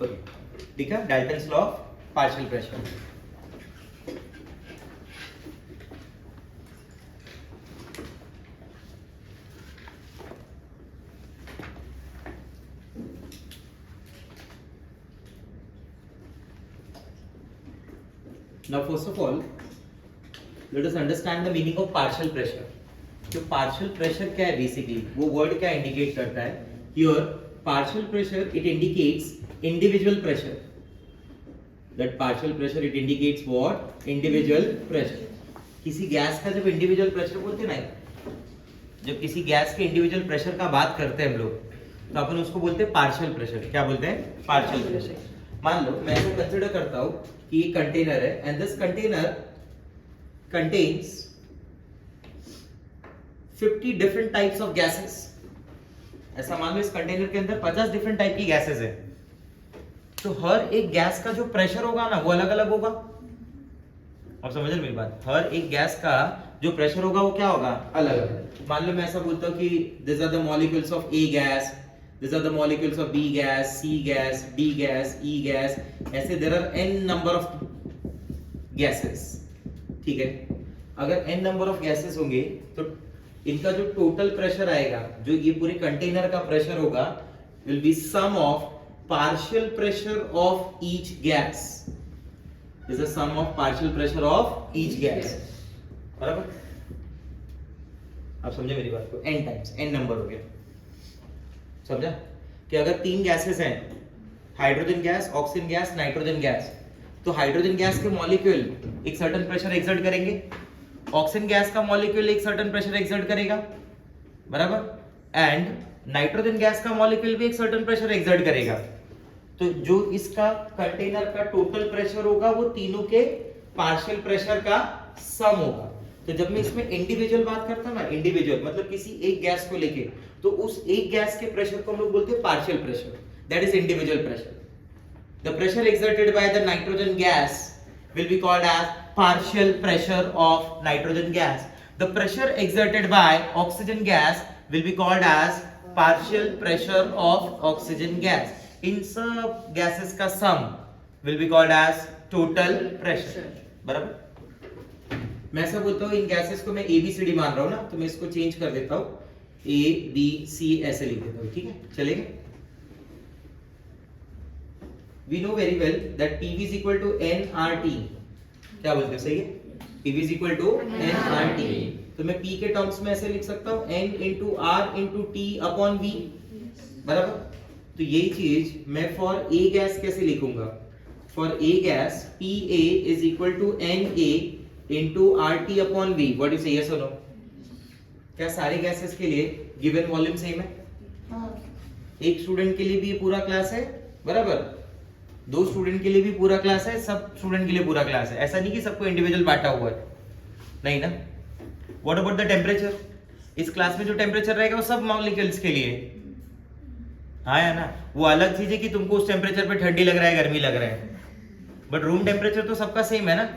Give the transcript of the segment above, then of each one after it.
Okay, ठीक है, Dalton's law of partial pressure. Now first of all, let us understand the meaning of partial pressure. तो partial pressure क्या है basically? वो word क्या indicate करता है? Here, partial pressure it indicates individual pressure. That partial pressure it indicates what? Individual pressure. किसी gas का जब individual pressure बोलते हैं ना, जब किसी गैस के individual pressure का बात करते हैं हम लोग, तो अपन उसको बोलते हैं partial pressure. क्या बोलते हैं? Partial pressure. मान लो मैं इसको कंसिडर करता हूँ कि ये कंटेनर है and this container contains 50 different types of gases. ऐसा मान लो इस कंटेनर के अंदर 50 डिफरेंट टाइप की गैसेस है, तो हर एक गैस का जो प्रेशर होगा ना वो अलग अलग होगा। आप समझ रहे मेरी बात? हर एक गैस का जो प्रेशर होगा वो क्या होगा? अलग अलग। मान लो मैं ऐसा बोलता हूँ कि this are the molecules of a gas, these are the molecules of B gas, C gas, D gas, E gas, ऐसे there are n number of gases, ठीक है। अगर n number of gases होंगे तो इनका जो टोटल प्रेशर आएगा, जो ये पूरे कंटेनर का प्रेशर होगा, will be sum of partial pressure of each gas. This is sum of partial pressure of each gas. बराबर? आप समझे मेरी बात को? n times, n नंबर हो गया। समझा कि अगर 3 गैसेस हैं, hydrogen gas, oxygen gas, nitrogen gas, तो हाइड्रोजन गैस के मॉलिक्यूल एक सर्टेन प्रेशर एक्सर्ट करेंगे, ऑक्सीजन गैस का मॉलिक्यूल एक सर्टेन प्रेशर एक्सर्ट करेगा, बराबर, एंड नाइट्रोजन गैस का मॉलिक्यूल भी एक सर्टेन प्रेशर एक्सर्ट करेगा। तो जो इसका कंटेनर का टोटल प्रेशर होगा वो तीनों के पार्शियल प्रेशर का सम होगा। तो जब मैं इसमें इंडिविजुअल बात करता हूं ना, इंडिविजुअल मतलब किसी एक गैस को लेके, तो उस एक गैस के प्रेशर को हम लोग बोलते हैं partial pressure, that is individual pressure. The pressure exerted by the nitrogen gas will be called as partial pressure of nitrogen gas. The pressure exerted by oxygen gas will be called as partial pressure of oxygen gas. इन सब gases का sum will be called as total pressure. बराबर? मैं ऐसा बोलता हूँ इन gases को मैं ABCD मान रहा हूँ ना, तो मैं इसको चेंज कर देता हूँ, ABC ऐसे लिख देता हूँ, ठीक है, चलेगा? We know very well that PV is equal to nRT. क्या बोलते हैं? सही है? PV is equal to nRT. तो मैं P के टर्म्स में ऐसे लिख सकता हूँ n into R into T upon V, बराबर? तो यही चीज मैं for A गैस कैसे लिखूंगा? For A gas PA is equal to NA into RT upon V. What do you say? Yes or no? क्या सारे गैसेस के लिए गिवन वॉल्यूम सेम है? एक स्टूडेंट के लिए भी ये पूरा क्लास है, बराबर, 2 स्टूडेंट के लिए भी पूरा क्लास है, सब स्टूडेंट के लिए पूरा क्लास है। ऐसा नहीं कि सबको इंडिविजुअल बांटा हुआ है, नहीं ना। What about the temperature? इस क्लास में जो टेम्परेचर रहेगा वो सब मॉलिक्यूल्स के लिए, हाँ या ना। वो अलग चीज है कि तुमको उस टेम्परेचर पे ठंडी लग रहा है, गर्मी लग रहा है, बट रूम टेम्परेचर तो सबका सेम है ना।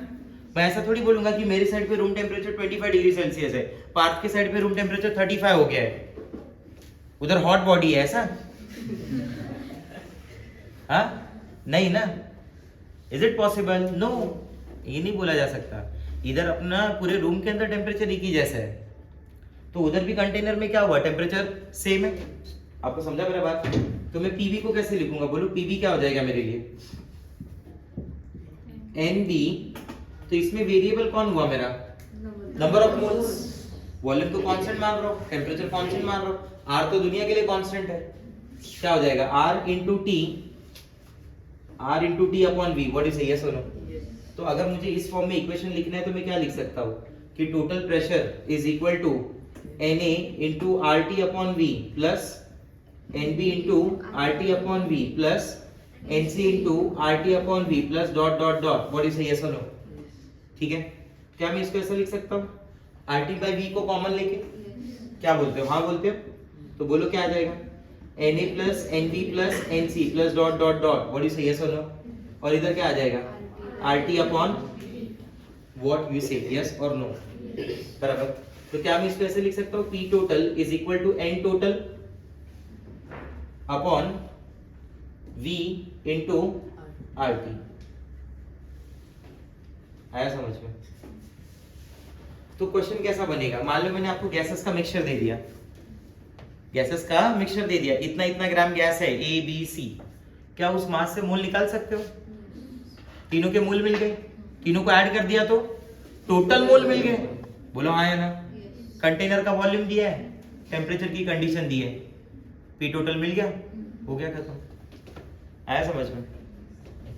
मैं ऐसा थोड़ी बोलूंगा कि मेरी साइड पे रूम टेम्परेचर 25 डिग्री सेल्सियस है, पार्थ के साइड पे रूम टेम्परेचर 35 हो गया है, उधर हॉट बॉडी है, ऐसा? हाँ, नहीं ना। Is it possible? नो, ये नहीं बोला जा सकता। इधर अपना पूरे रूम के अंदर टेम्परेचर एक ही जैसा है, तो उधर भी कंटेनर में क्या हुआ? टेम्परेचर सेम है। आपको समझा मेरा बात? तो मैं पीवी को कैसे लिखूंगा? बोलो पीवी क्या हो जाएगा मेरे लिए? एनबी। तो इसमें वेरिएबल कौन हुआ मेरा? Number of moles. वॉल्यूम को कांस्टेंट मान रहा हूं, टेम्परेचर कांस्टेंट मान रहा हूं, आर तो दुनिया के लिए कांस्टेंट है। क्या हो जाएगा? R into T upon V. What is yes or no? तो अगर मुझे इस फॉर्म में इक्वेशन लिखना है तो मैं क्या लिख सकता हूं कि total pressure is equal to Na into R T upon V plus NB into R T upon V plus NC into R T upon V plus dot dot dot. What is yes or no? ठीक है, क्या मैं इसको ऐसा लिख सकता हूँ? R T by V को कॉमन लेके, क्या बोलते हो? हाँ बोलते हो? तो बोलो क्या आ जाएगा? Na plus NB plus NC plus dot dot dot. What is yes or no? और इधर क्या आ जाएगा? RT अपॉन व्हाट यू से, यस और नो, बराबर। तो क्या मैं इसको ऐसे लिख सकता हूँ? P total is equal to N total upon V into RT। आया समझ में? तो क्वेश्चन कैसा बनेगा? मान लो मैंने आपको गैसेस का मिक्सचर दे दिया, गैसेस का मिक्सचर दे दिया, इतना इतना ग्राम गैस है A B C, क्या उस मास से मोल निकाल सकते हो? तीनों के मोल मिल गए, तीनों को ऐड कर दिया तो टोटल मोल मिल गए। बोलो हाँ या ना? कंटेनर का वॉल्यूम दिया है, टेम्परेचर की कंडीशन दी है, पी टोटल मिल गया, हो गया खत्म। आया समझ में?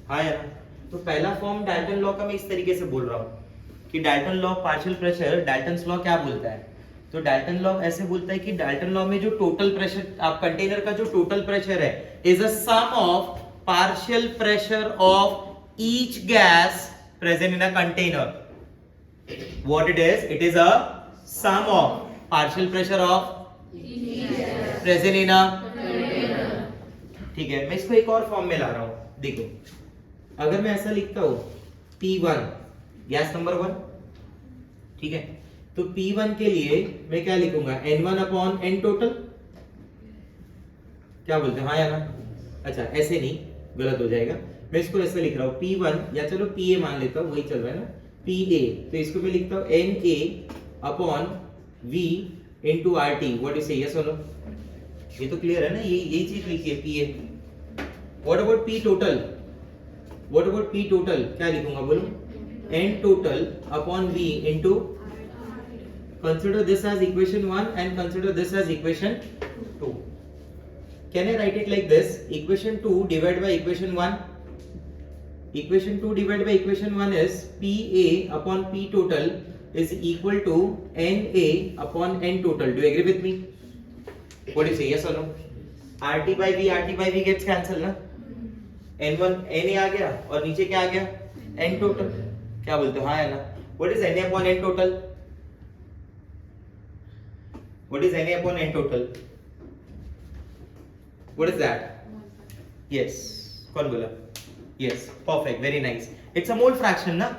हाँ या ना? तो पहला फॉर्म डाल्टन लॉ का मैं इस तरीके से बोल रहा हूँ कि Dalton law partial pressure, Dalton law क्या बोलता है? तो डाल्टन लॉ ऐसे बोलता है कि डाल्टन लॉ में जो टोटल प्रेशर, आप कंटेनर का जो टोटल प्रेशर है is a sum of partial pressure of each gas present in a container. What it is a sum of partial pressure of present in a, ठीक है। मैं इसको एक और फॉर्म में ला रहा हूं, देखो अगर मैं ऐसा लिखता हूं P1 गैस नंबर 1, ठीक है, तो P1 के लिए मैं क्या लिखूंगा? N1 upon N total. क्या बोलते हैं हाँ या ना? अच्छा ऐसे नहीं, गलत हो जाएगा। मैं इसको ऐसे लिख रहा हूं P1, या चलो PA मान लेता हूं, वही चल रहा है ना, PA, तो इसको मैं लिखता हूं NA upon V into RT। What is yes or no? ये तो क्लियर है ना? यही चीज लिखी है PA। What about P total? What about P total? क्या लिखूंगा बोलो? N total upon V into, consider this as equation 1 and consider this as equation 2. Can I write it like this? Equation 2 divided by equation 1. Equation 2 divided by equation 1 is PA upon P total is equal to NA upon N total. Do you agree with me? What do you say? Yes or no? RT by V gets cancelled ना? N1 NA आ गया और नीचे क्या आ गया? N total। क्या बोलते हो हाँ या ना? What is Na upon N total? What is Na upon N total? What is that? Yes, कौन बोला? Yes, perfect, very nice. It's a mole fraction ना?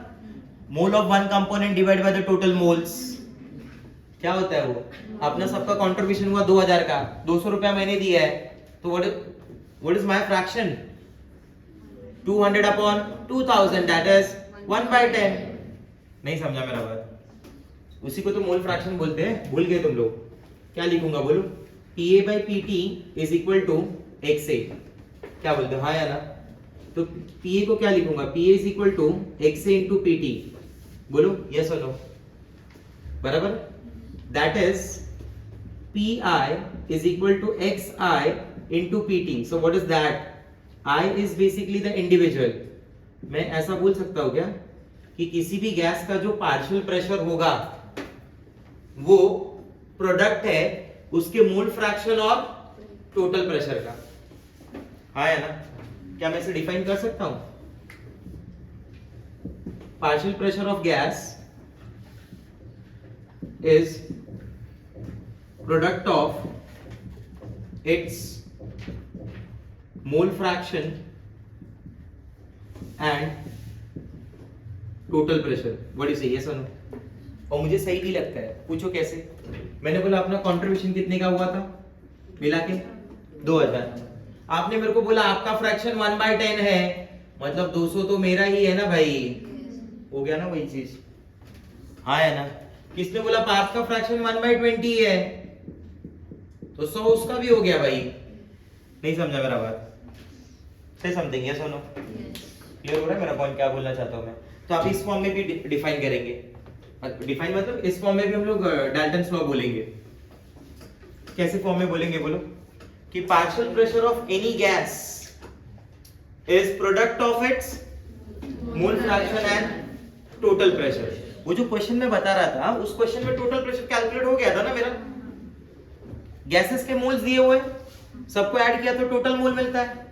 Mole of one component divided by the total moles. क्या होता है वो? अपना सबका contribution हुआ 2000 का, 200 रुपया मैंने दिया है, तो what is my fraction? 200 upon 2000, that is 1/10। नहीं समझा मेरा बात? उसी को तो मोल फ्रैक्शन बोलते हैं, भूल गए तुम लोग? क्या लिखूंगा बोलो? PA by PT is equal to XA। क्या बोलते हो हाँ या ना? तो PA को क्या लिखूंगा? PA is equal to XA into PT। बोलो yes or no? बराबर? That is PI is equal to XI into PT। So what is that? I is basically the individual। मैं ऐसा बोल सकता हूं क्या कि किसी भी गैस का जो पार्शियल प्रेशर होगा वो प्रोडक्ट है उसके मोल फ्रैक्शन और टोटल प्रेशर का। हाँ या ना? क्या मैं इसे डिफाइन कर सकता हूं? Partial pressure of gas is product of its mole fraction and total pressure. What is yes or no? और मुझे सही भी लगता है, पूछो कैसे? मैंने बोला अपना कंट्रीब्यूशन कितने का हुआ था मिला के? 2000। आपने मेरे को बोला आपका फ्रैक्शन 1/10 है, मतलब 200 तो मेरा ही है ना भाई, हो गया ना वही चीज? हाँ है ना? किसने बोला पाप का फ्रैक्शन 1/20 है, तो 100 उसका भी हो गया भाई। नहीं समझा मेरा बात? से something yes or no? Clear हो रहा है मेरा पॉइंट, क्या बोलना चाहता हूं मैं? तो आप इस फॉर्म में भी डिफाइन करेंगे, डिफाइन मतलब इस फॉर्म में भी हम लोग डाल्टन्स लॉ बोलेंगे। कैसे फॉर्म में बोलेंगे बोलो? कि partial pressure of any gas is product of its mole fraction and total pressure. वो जो क्वेश्चन में बता रहा था उस क्वेश्चन में टोटल प्रेशर कैलकुलेट हो गया था ना मेरा, गैसेस के मोल्स दिए हुए, सबको ऐड किया तो टोटल मोल मिलता है,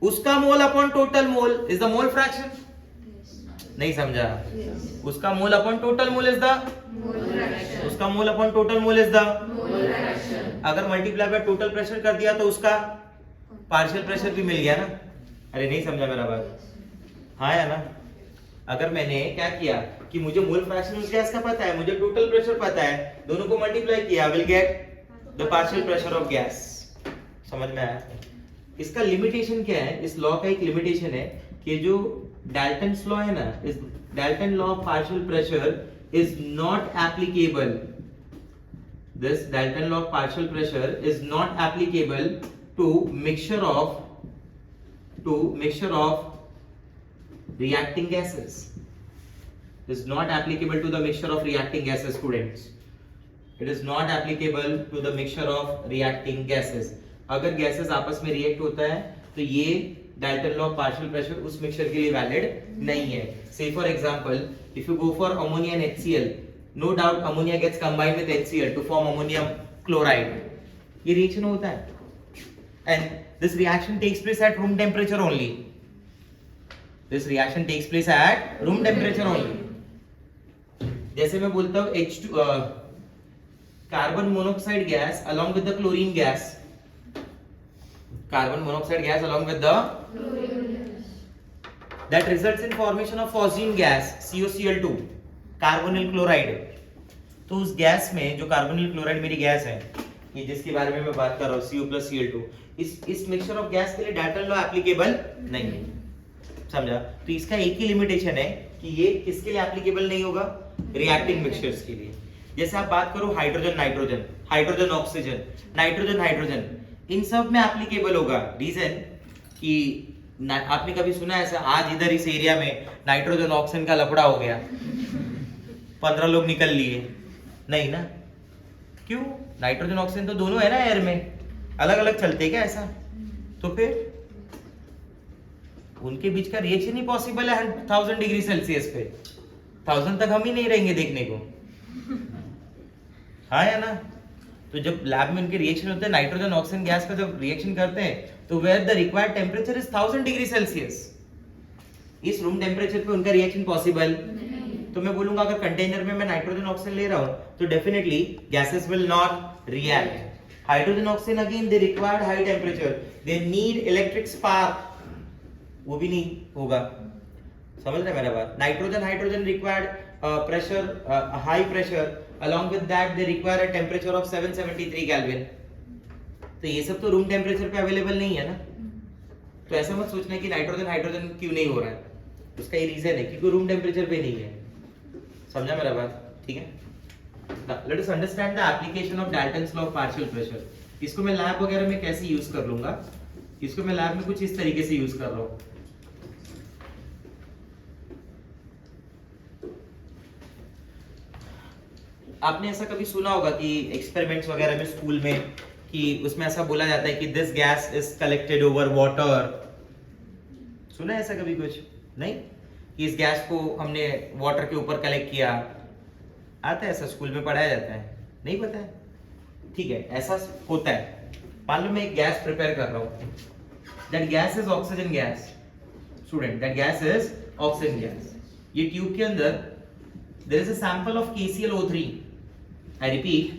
उसका mole upon total mole is the mole fraction. नहीं समझा? उसका mole upon total mole is the, उसका mole upon total mole is the, अगर मल्टीप्लाई बाय टोटल प्रेशर कर दिया तो उसका पार्शियल प्रेशर भी मिल गया ना। अरे नहीं समझा मेरा बात? हाँ या ना? अगर मैंने क्या किया कि मुझे मोल फ्रैक्शन उस गैस का पता है, मुझे टोटल प्रेशर पता है, दोनों को मल्टीप्लाई किया, will get the partial pressure of gas. समझ में आया? इसका लिमिटेशन क्या है, इस लॉ का एक लिमिटेशन है कि जो डाल्टन्स लॉ है ना, इस Dalton law of partial pressure is not applicable, this Dalton law of partial pressure is not applicable to mixture of reacting gases, is not applicable to the mixture of reacting gases students, it is not applicable to the mixture of reacting gases. अगर gases आपस में react होता है तो ये Dalton law of partial pressure उस mixture के लिए वैलिड नहीं है. Say for example if you go for ammonia and HCl, no doubt ammonia gets combined with HCl to form ammonium chloride. ये रिएक्शन होता है and this reaction takes place at room temperature only. This reaction takes place at room temperature only. जैसे मैं बोलता हूँ H2 carbon monoxide gas along with the chlorine gas, carbon monoxide gas along with the that results in formation of phosgene gas COCl2, carbonyl chloride. तो उस gas में जो carbonyl chloride मेरी gas है, ये जिसके बारे में मैं बात कर रहा हूँ CO+Cl2, इस मिक्सचर ऑफ गैस के लिए डाल्टन लॉ एप्लीकेबल नहीं है. समझा? तो इसका एक ही लिमिटेशन है कि ये किसके लिए एप्लीकेबल नहीं होगा, रिएक्टिंग मिक्सचर्स के लिए. जैसे आप बात करो hydrogen nitrogen, hydrogen oxygen, nitrogen hydrogen, इन सब में एप्लीकेबल होगा. रीजन कि आपने कभी सुना है ऐसा आज इधर इस एरिया में नाइट्रोजन ऑक्सीजन का लफड़ा हो गया, 15 लोग निकल लिए? नहीं ना. क्यों? नाइट्रोजन ऑक्सीजन तो दोनों है ना एयर में, अलग अलग चलते क्या ऐसा? तो फिर उनके बीच का रिएक्शन ही पॉसिबल है 1000 डिग्री सेल्सियस पे. 1000 तक हम ही नहीं रहेंगे देखने को, हाँ या ना? तो जब लैब में उनके रिएक्शन होते हैं, नाइट्रोजन ऑक्सीजन गैस का जब रिएक्शन करते हैं तो where the required temperature is 1000 degree Celsius, इस रूम टेम्परेचर पे उनका रिएक्शन पॉसिबल. तो मैं बोलूंगा अगर कंटेनर में मैं नाइट्रोजन ऑक्सीजन ले रहा हूं तो definitely gases will not react. Hydrogen oxygen again they required high temperature, they need electric spark, वो भी नहीं होगा. समझ रहे मेरा बात? Nitrogen hydrogen required pressure, high pressure, along with that they require a temperature of 773 Kelvin. तो ये सब तो रूम टेम्परेचर पे अवेलेबल नहीं है ना. तो ऐसा मत सोचना कि नाइट्रोजन हाइड्रोजन क्यों नहीं हो रहा है, उसका ये रीजन है क्योंकि रूम टेम्परेचर पे नहीं है. समझा मेरा बात? ठीक है. Let us understand the application of Dalton's law of partial pressure. इसको मैं लैब वगैरह में कैसे यूज कर लूंगा, इसको मैं लैब में कुछ इस तरीके से यूज कर रहा हूँ. आपने ऐसा कभी सुना होगा कि एक्सपेरिमेंट्स वगैरह में स्कूल में कि उसमें ऐसा बोला जाता है कि this gas is collected over water. सुना है ऐसा कभी कुछ? नहीं कि इस गैस को हमने वाटर के ऊपर कलेक्ट किया. आता है ऐसा, स्कूल में पढ़ाया जाता है? नहीं पता है? ठीक है, ऐसा होता है. मान लो मैं एक गैस प्रिपेयर कर रहा हूँ, that gas is oxygen gas. Student, that gas is oxygen gas. ये ट्यूब के अंदर there is a sample of KClO3. I repeat,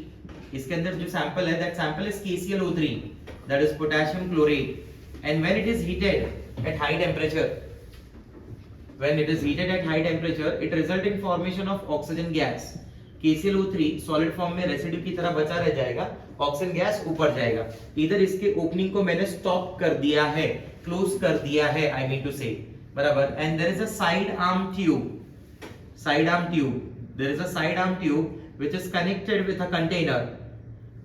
इसके अंदर जो सैंपल है, that sample is KClO3, that is potassium chlorate, and when it is heated at high temperature, it result in formation of oxygen gas. KClO3 solid form में residue की तरह बचा रह जाएगा, ऑक्सीजन गैस ऊपर जाएगा. इधर इसके ओपनिंग को मैंने स्टॉप कर दिया है, क्लोज कर दिया है, I mean to say, बराबर. And there is a side arm tube. There is a side arm tube which is connected with a container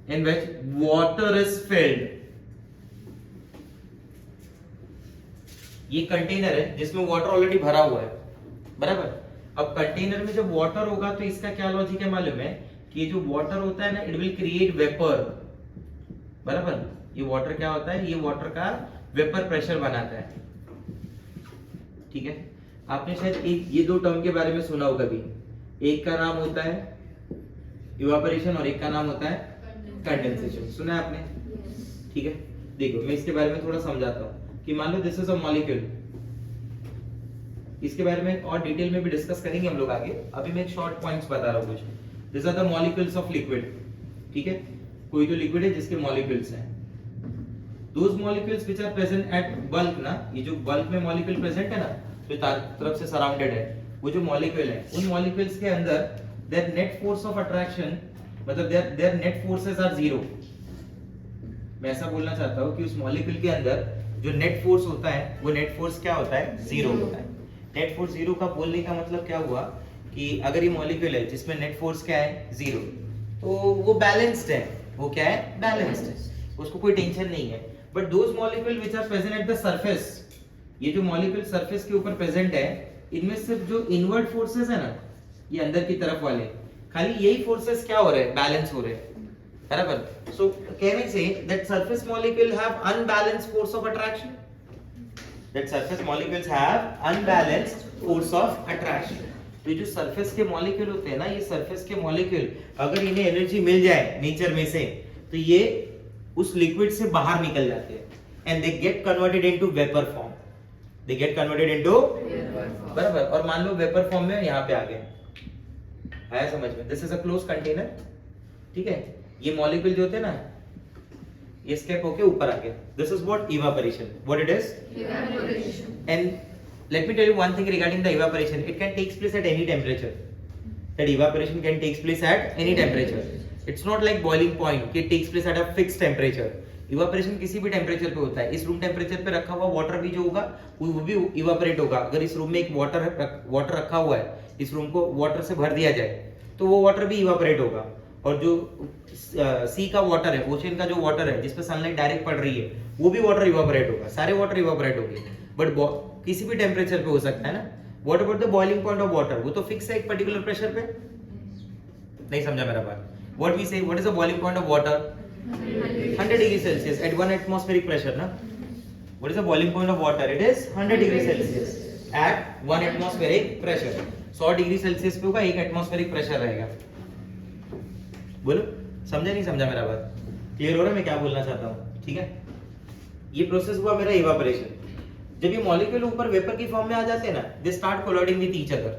in which water is filled. ये कंटेनर है जिसमें वाटर ऑलरेडी भरा हुआ है, बराबर. अब container में जब वाटर होगा तो इसका क्या लॉजिक है मालूम है कि ये जो वाटर होता है ना, इट विल क्रिएट वेपर, बराबर. ये वाटर क्या होता है? ये वाटर का वेपर प्रेशर बनाता है. ठीक है. आपने शायद ये दो टर्म के बारे में सुना हो कभी. एक का नाम होता है इवापोरेशन और एक का नाम होता है कंडेंसेशन. सुना है आपने? ठीक है. देखो मैं इसके बारे में थोड़ा समझाता हूँ कि मान लो दिस इज अ मॉलिक्यूल. इसके बारे में और डिटेल में भी डिस्कस करेंगे हम लोग आगे. अभी मैं एक शॉर्ट पॉइंट्स बता रहा हूँ कुछ. This are the molecules of liquid. ठीक है. कोई तो लिक्विड है जिसके मॉलिक्यूल्स हैं. Those molecules which are present at bulk ना, ये जो बल्क में मॉलिक्यूल प्रेजेंट है ना, जो तरफ से सराउंडेड है, वो जो मॉलिक्यूल है, उन मॉलिक्यूल्स के अंदर their net force of attraction, मतलब their net forces are zero. मैं ऐसा बोलना चाहता हूँ कि उस मॉलिक्यूल के अंदर जो नेट फोर्स होता है वो नेट फोर्स क्या होता है, जीरो होता है। नेट फोर्स जीरो का बोलने का मतलब क्या हुआ कि अगर ये मॉलिक्यूल है जिसमें नेट फोर्स क्या है, जीरो, तो वो बैलेंस्ड है। वो क्या है, बैलेंस्ड है, उसको कोई टेंशन नहीं है। But those molecule which are present at the surface, ये जो मॉलिक्यूल सरफेस के ऊपर प्रेजेंट है, इनमें सिर्फ जो इनवर्ड फोर्सेस है ना, ये अंदर की तरफ वाले, खाली यही फोर्सेस क्या हो रहे हैं, बैलेंस हो रहे हैं, बराबर। So can I say that surface molecule have unbalanced force of attraction, that surface molecules have unbalanced force of attraction। तो ये जो सरफेस के मॉलिक्यूल होते हैं ना, ये सरफेस के मॉलिक्यूल अगर इन्हें एनर्जी मिल जाए नेचर में से, तो ये उस लिक्विड से बाहर निकल जाते हैं and they get converted into vapour form, they get converted into बराबर। और मान लो वेपर फॉर्म में यहाँ पे आ गए, आया समझ में? This is a close container, ठीक है। ये मॉलिक्यूल जो होते हैं ना, ये स्टेप होके ऊपर आ गया। This is what evaporation, what it is, evaporation. And let me tell you one thing regarding the evaporation, it can takes place at any temperature, that evaporation can takes place at any temperature. It's not like boiling point कि takes place at a fixed temperature. Evaporation किसी भी temperature पे होता है। इस room temperature पे रखा हुआ वाटर भी जो होगा वो भी इवेपोरेट होगा। अगर इस रूम में एक वाटर रखा हुआ है, इस रूम को वाटर से भर दिया जाए तो वो वाटर भी इवेपोरेट होगा। और जो सी का वाटर है, ओशन का जो वाटर है जिसपे सनलाइट डायरेक्ट पड़ रही है, वो भी वाटर इवेपोरेट होगा, सारे वाटर इवेपोरेट होंगे। बट किसी भी टेंपरेचर पे हो सकता है ना। What about the boiling point of water, वो तो फिक्स है एक पर्टिकुलर प्रेशर पे। नहीं समझा मेरा बात? What we say, what is the boiling point of water, 100 degree Celsius at 1 atmospheric pressure ना। What is the boiling point of water, it is 100 degree Celsius at 1 atmospheric pressure. 100 degree Celsius पे होगा, 1 atmospheric pressure रहेगा। बोलो, समझा नहीं समझा मेरा बात? क्लियर हो रहा है मैं क्या बोलना चाहता हूँ? ठीक है, ये प्रोसेस हुआ मेरा इवेपोरेशन। जब ये मॉलिक्यूल ऊपर वेपर की फॉर्म में आ जाते हैं ना, they start colliding with each other,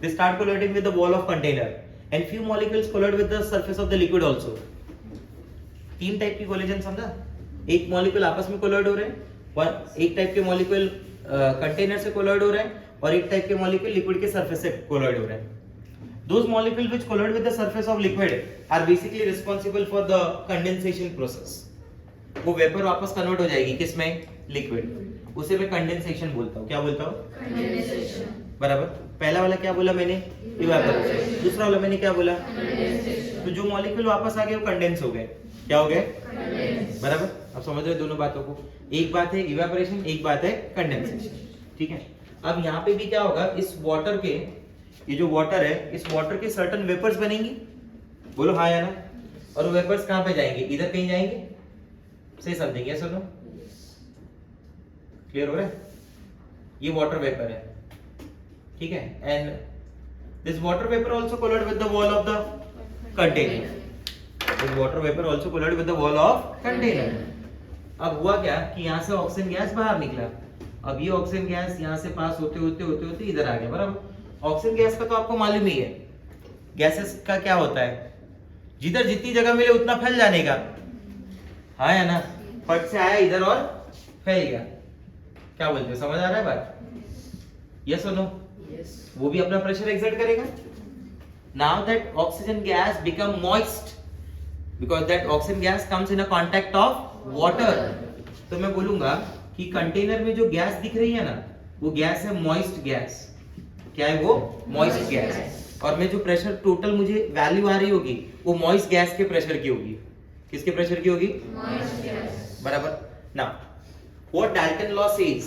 they start colliding with the wall of container and few molecules collide with the surface of the liquid also. 3 type की कोलिजन समझा? एक मॉलिक्यूल आपस में कोलाइड हो रहे हैं, और एक टाइप के मॉलिक्यूल कंटेनर से कोलाइड हो रहे हैं, और एक टाइप के मॉलिक्यूल लिक्विड के सरफेस से कोलाइड हो रहे हैं। Those molecules which collide with the surface of liquid are basically responsible for the condensation process। वो वेपर वापस कन्वर्ट हो जाएगी किसमें, लिक्विड, उसे मैं कंडेंसेशन बोलता हूँ। क्या बोलता हूँ, कंडेंसेशन, बराबर। पहला वाला क्या बोला मैंने, इवेपोरेशन। दूसरा वाला मैंने क्या बोला, कंडेंसेशन। तो जो मॉलिक्यूल वापस आ गए वो कंडेंस हो गए। क्या हो गए, कंडेंस, बराबर। अब समझ रहे हो दोनों बातों को? एक बात है इवेपोरेशन, एक बात है कंडेंसेशन, ठीक है। अब यहाँ पे भी क्या होगा, इस वाटर के, ये जो वाटर है, इस वाटर के सर्टेन वेपर्स बनेंगी। बोलो हाँ या ना? और वो वेपर्स कहाँ पे जाएंगे, इधर कहीं जाएंगे। सही समझेंगे, यस और नो? क्लियर हो रहा है? ये वाटर वेपर है, ठीक है। And this water vapour also collide with the wall of the container, this water vapour also collide with the wall of container. अब हुआ क्या कि यहाँ से ऑक्सीजन गैस बाहर निकला। अब ये ऑक्सीजन गैस यहाँ से पास होते होते होते होते इधर आ गया, बराबर। ऑक्सीजन गैस का तो आपको मालूम ही है, गैसेस का क्या होता है, जिधर जितनी जगह मिले उतना फैल जाने का, हाँ या ना? फट से आया इधर और फैल गया। क्या बोलते हो, समझ आ रहा है बात? Yes or no? वो भी अपना प्रेशर एक्सर्ट करेगा। Now that oxygen gas become moist because that oxygen gas comes in a contact of water. तो मैं बोलूंगा कि कंटेनर में जो गैस दिख रही है ना, वो गैस है मॉइस्ट गैस। क्या है वो, मॉइस्ट गैस। और मैं जो प्रेशर टोटल मुझे वैल्यू आ रही होगी वो मॉइस्ट गैस के प्रेशर की होगी। किसके प्रेशर की होगी, मॉइस्ट गैस, बराबर ना। व्हाट डाल्टन लॉ सेज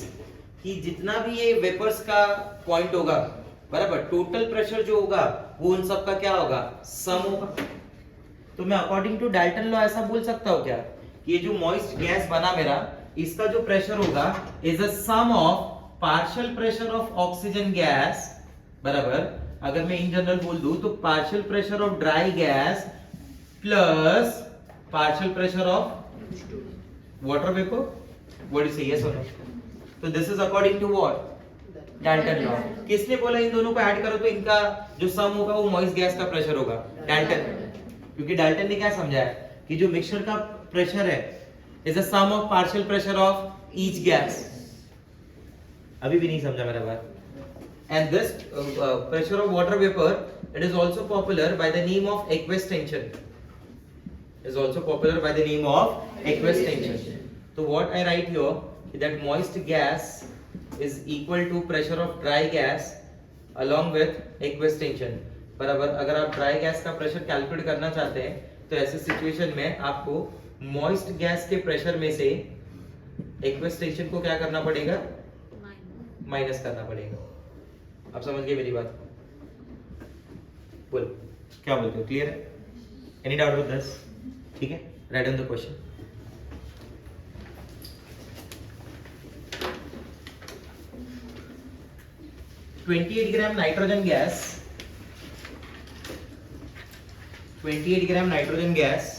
कि जितना भी ये वेपर्स का पॉइंट होगा, बराबर, टोटल प्रेशर जो होगा वो उन सब का क्या होगा, सम होगा। तो मैं अकॉर्डिंग टू डाल्टन लॉ ऐसा बोल सकता हूँ क्या कि ये जो मॉइस्ट गैस बना मेरा, इसका जो प्रेशर होगा is a sum of partial pressure of oxygen gas, बराबर। अगर मैं इन जनरल बोल दूं तो partial pressure of dry gas plus partial pressure of water vapour. What is yes or no? तो this is according to what, Dalton law. किसने बोला इन दोनों को ऐड करो तो इनका जो सम होगा वो मॉइस्ट गैस का प्रेशर होगा, डाल्टन। क्योंकि डाल्टन ने क्या समझाया कि जो मिक्सचर का प्रेशर है is a sum of partial pressure of each gas. अभी भी नहीं समझा मेरा बात? And this pressure of water vapor, it is also popular by the name of aqueous tension. Is also popular by the name of aqueous tension. So what I write here that moist gas is equal to pressure of dry gas along with aqueous tension. बराबर, अगर आप dry gas का pressure calculate करना चाहते हैं तो ऐसे situation में आपको मॉइस्ट गैस के प्रेशर में से एक्वस टेंशन को क्या करना पड़ेगा, माइनस करना पड़ेगा। आप समझ गए मेरी बात? बोल क्या बोलते हो, क्लियर है? Any doubt with this? ठीक है, right on the question. $28 gram nitrogen gas, 28 gram nitrogen gas